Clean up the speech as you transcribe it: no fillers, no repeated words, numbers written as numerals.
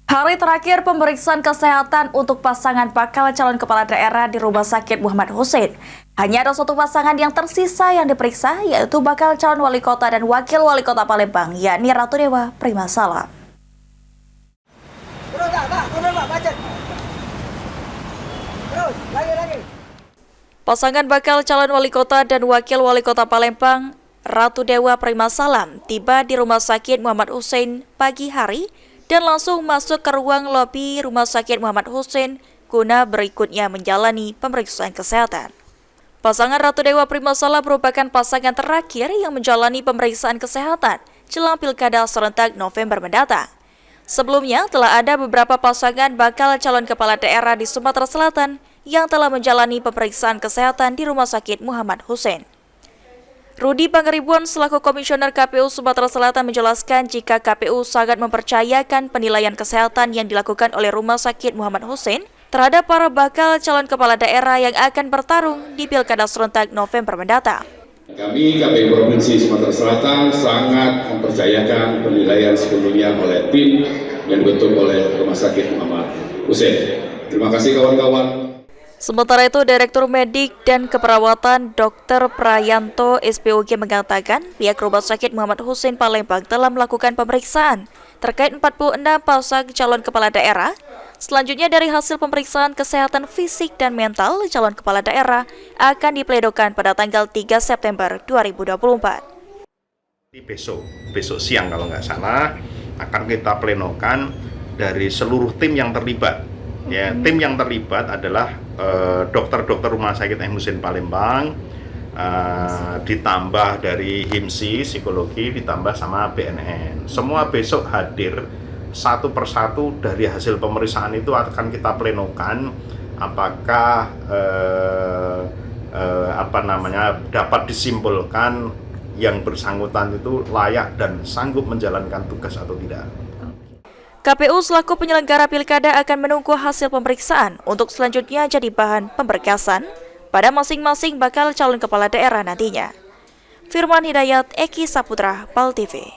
Hari terakhir pemeriksaan kesehatan untuk pasangan bakal calon kepala daerah di Rumah Sakit Muhammad Hussein. Hanya ada satu pasangan yang tersisa yang diperiksa, yaitu bakal calon wali kota dan wakil wali kota Palembang, yakni Ratu Dewa Primasalam. Pasangan bakal calon wali kota dan wakil wali kota Palembang, Ratu Dewa Primasalam, tiba di Rumah Sakit Muhammad Hussein pagi hari dan langsung masuk ke ruang lobi Rumah Sakit Muhammad Hussein guna berikutnya menjalani pemeriksaan kesehatan. Pasangan Ratu Dewa Primasalam merupakan pasangan terakhir yang menjalani pemeriksaan kesehatan jelang Pilkada serentak November mendatang. Sebelumnya telah ada beberapa pasangan bakal calon kepala daerah di Sumatera Selatan yang telah menjalani pemeriksaan kesehatan di Rumah Sakit Muhammad Hussein. Rudi Pangaribuan selaku Komisioner KPU Sumatera Selatan menjelaskan jika KPU sangat mempercayakan penilaian kesehatan yang dilakukan oleh Rumah Sakit Muhammad Hussein terhadap para bakal calon kepala daerah yang akan bertarung di Pilkada serentak November mendatang. Kami KPU Provinsi Sumatera Selatan sangat mempercayakan penilaian sepenuhnya oleh tim yang dibentuk oleh Rumah Sakit Muhammad Hussein. Terima kasih kawan-kawan. Sementara itu, Direktur Medik dan Keperawatan Dr. Prayanto SPOG mengatakan pihak Rumah Sakit Muhammad Hussein Palembang telah melakukan pemeriksaan terkait 46 pasang calon kepala daerah. Selanjutnya dari hasil pemeriksaan kesehatan fisik dan mental calon kepala daerah akan dipledokan pada tanggal 3 September 2024. Besok siang kalau nggak salah akan kita plenokan dari seluruh tim yang terlibat. Ya, tim yang terlibat adalah dokter-dokter Rumah Sakit Hussein Palembang, ditambah dari HIMSI, psikologi, ditambah sama BNN. Semua besok hadir satu persatu dari hasil pemeriksaan itu akan kita plenokan apakah dapat disimpulkan yang bersangkutan itu layak dan sanggup menjalankan tugas atau tidak. KPU selaku penyelenggara pilkada akan menunggu hasil pemeriksaan untuk selanjutnya jadi bahan pemberkasan pada masing-masing bakal calon kepala daerah nantinya. Firman Hidayat, Eki Saputra, PAL TV.